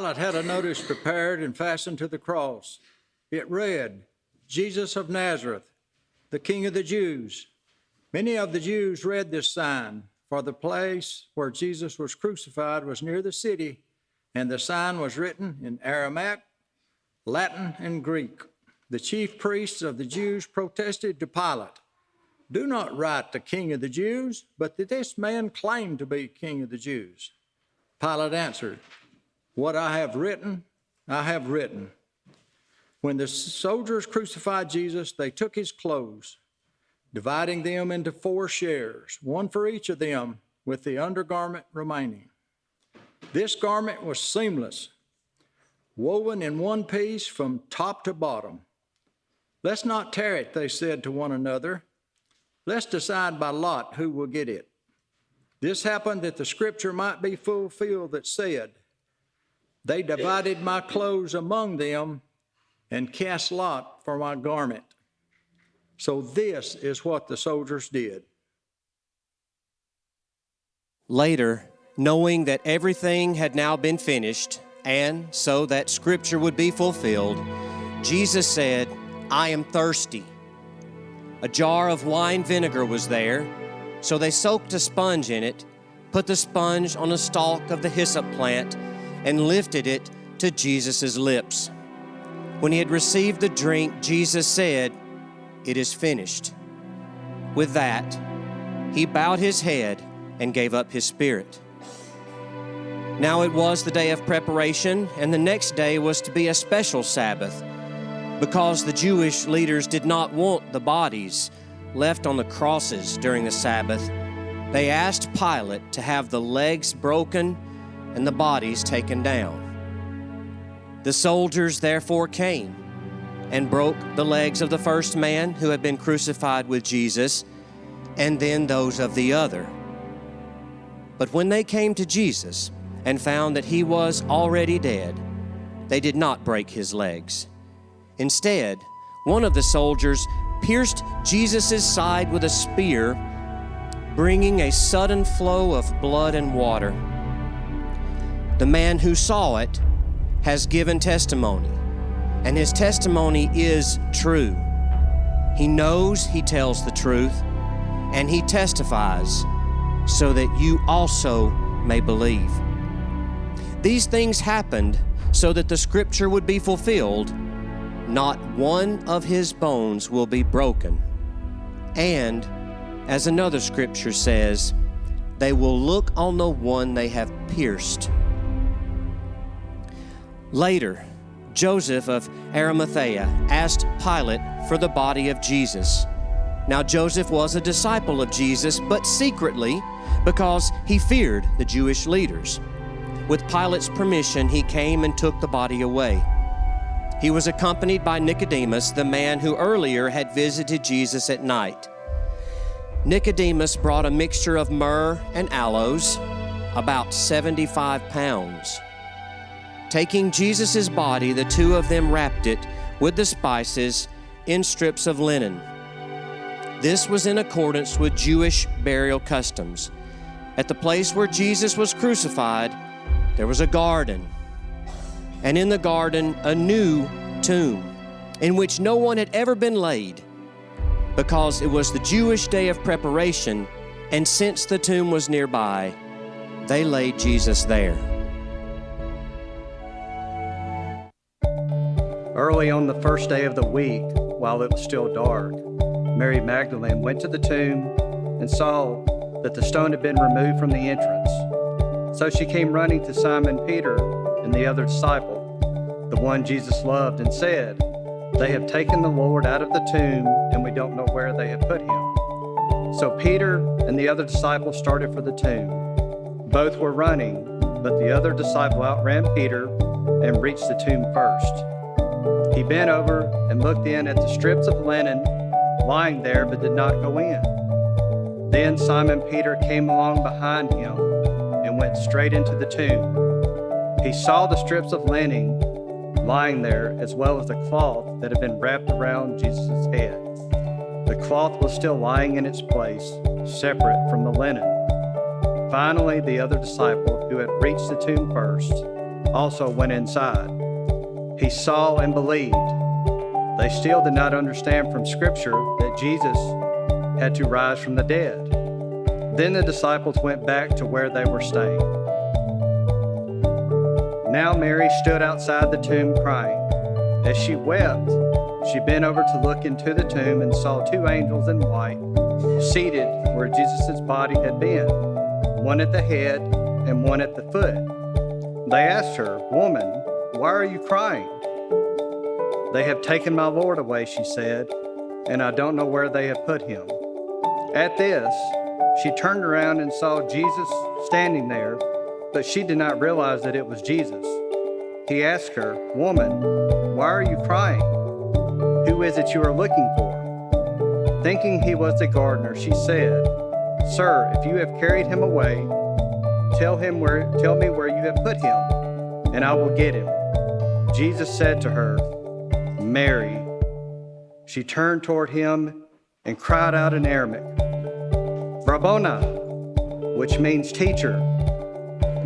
Pilate had a notice prepared and fastened to the cross. It read, Jesus of Nazareth, the King of the Jews. Many of the Jews read this sign, for the place where Jesus was crucified was near the city, and the sign was written in Aramaic, Latin, and Greek. The chief priests of the Jews protested to Pilate, "Do not write the King of the Jews, but that this man claimed to be King of the Jews." Pilate answered, "What I have written, I have written." When the soldiers crucified Jesus, they took his clothes, dividing them into 4 shares, one for each of them, with the undergarment remaining. This garment was seamless, woven in one piece from top to bottom. "Let's not tear it," they said to one another. "Let's decide by lot who will get it." This happened that the scripture might be fulfilled that said, "They divided my clothes among them and cast lot for my garment." So this is what the soldiers did. Later, knowing that everything had now been finished, and so that scripture would be fulfilled, Jesus said, "I am thirsty." A jar of wine vinegar was there, so they soaked a sponge in it, put the sponge on a stalk of the hyssop plant, and lifted it to Jesus' lips. When he had received the drink, Jesus said, "It is finished." With that, he bowed his head and gave up his spirit. Now it was the day of preparation, and the next day was to be a special Sabbath, because the Jewish leaders did not want the bodies left on the crosses during the Sabbath. They asked Pilate to have the legs broken and the bodies taken down. The soldiers therefore came and broke the legs of the first man who had been crucified with Jesus, and then those of the other. But when they came to Jesus and found that he was already dead, they did not break his legs. Instead, one of the soldiers pierced Jesus' side with a spear, bringing a sudden flow of blood and water. The man who saw it has given testimony, and his testimony is true. He knows he tells the truth, and he testifies so that you also may believe. These things happened so that the scripture would be fulfilled, "Not one of his bones will be broken." And, as another scripture says, "They will look on the one they have pierced." Later, Joseph of Arimathea asked Pilate for the body of Jesus. Now Joseph was a disciple of Jesus, but secretly, because he feared the Jewish leaders. With Pilate's permission, he came and took the body away. He was accompanied by Nicodemus, the man who earlier had visited Jesus at night. Nicodemus brought a mixture of myrrh and aloes, about 75 pounds. Taking Jesus' body, the two of them wrapped it with the spices in strips of linen. This was in accordance with Jewish burial customs. At the place where Jesus was crucified, there was a garden, and in the garden a new tomb, in which no one had ever been laid, because it was the Jewish day of preparation, and since the tomb was nearby, they laid Jesus there. Early on the first day of the week, while it was still dark, Mary Magdalene went to the tomb and saw that the stone had been removed from the entrance. So she came running to Simon Peter and the other disciple, the one Jesus loved, and said, "They have taken the Lord out of the tomb, and we don't know where they have put him." So Peter and the other disciple started for the tomb. Both were running, but the other disciple outran Peter and reached the tomb first. He bent over and looked in at the strips of linen lying there, but did not go in. Then Simon Peter came along behind him and went straight into the tomb. He saw the strips of linen lying there, as well as the cloth that had been wrapped around Jesus' head. The cloth was still lying in its place, separate from the linen. Finally, the other disciple, who had reached the tomb first, also went inside. He saw and believed. They still did not understand from Scripture that Jesus had to rise from the dead. Then the disciples went back to where they were staying. Now Mary stood outside the tomb crying. As she wept, she bent over to look into the tomb and saw two angels in white seated where Jesus' body had been, one at the head and one at the foot. They asked her, "Woman, why are you crying?" "They have taken my Lord away," she said, "and I don't know where they have put him." At this, she turned around and saw Jesus standing there, but she did not realize that it was Jesus. He asked her, "Woman, why are you crying? Who is it you are looking for?" Thinking he was the gardener, she said, "Sir, if you have carried him away, tell me where you have put him, and I will get him." Jesus said to her, "Mary." She turned toward him and cried out in Aramaic, "Rabboni," which means teacher.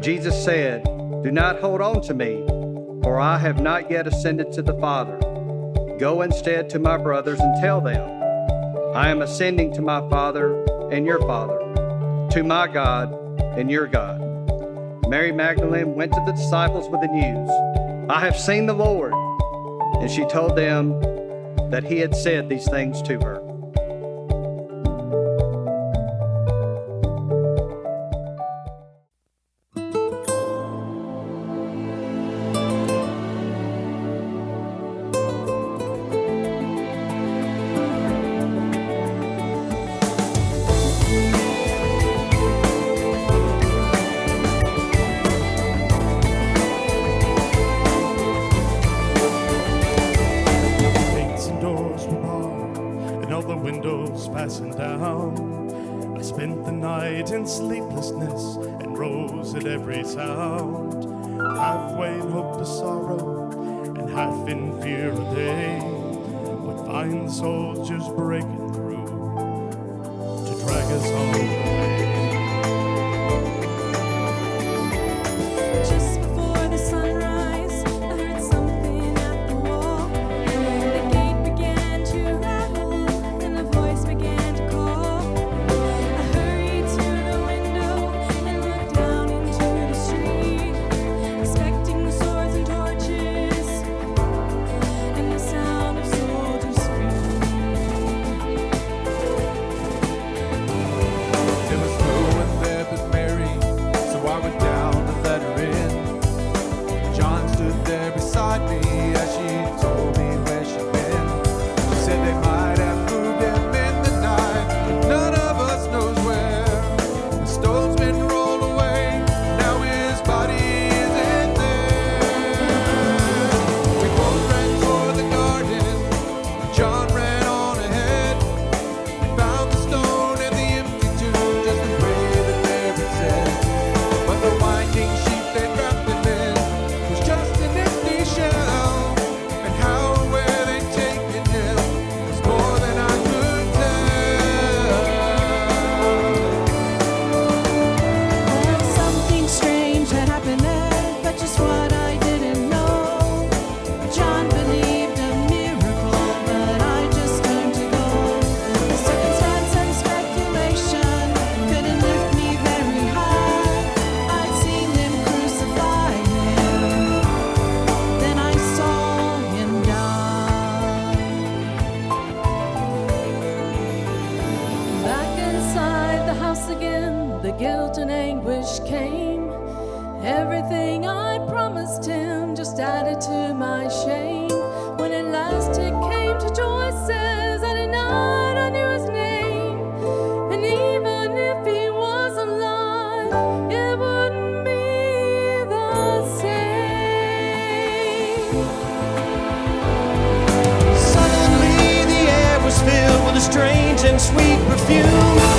Jesus said, "Do not hold on to me, for I have not yet ascended to the Father. Go instead to my brothers and tell them, I am ascending to my Father and your Father, to my God and your God." Mary Magdalene went to the disciples with the news, "I have seen the Lord," and she told them that he had said these things to her. Fastened down. I spent the night in sleeplessness and rose at every sound, halfway in hope to sorrow and half in fear of day would find soldiers breaking through to drag us all away. Just before the sunrise, I heard something at the wall. The gate began to rattle and a voice began to call. I hurried to the window and looked down into the street, expecting swords and torches and the sound of soldiers' feet. There was no one there but Mary, so I went down to let her in. John stood there beside me as she told me where she'd been. She said they might have moved him in the night, but none of us knows where. The stone's been rolled away, now his body isn't there. We both ran toward the garden, John ran on ahead. We found the stone and the empty tomb, just the way that Mary said. But the winding sheet they wrapped him in was just an empty shell. And how and where they'd taken him was more than I could tell. Well, something strange had happened there, but just what I didn't know. John believed a miracle, but I just turned to go. The circumstance and speculation couldn't lift me very high. I'd seen them crucify him, then I saw him die. Back inside the house again, the guilt and anguish came. Everything I promised him just added to my shame. When at last it came to choices, I denied I knew his name. And even if he was alive, it wouldn't be the same. Suddenly the air was filled with a strange and sweet perfume.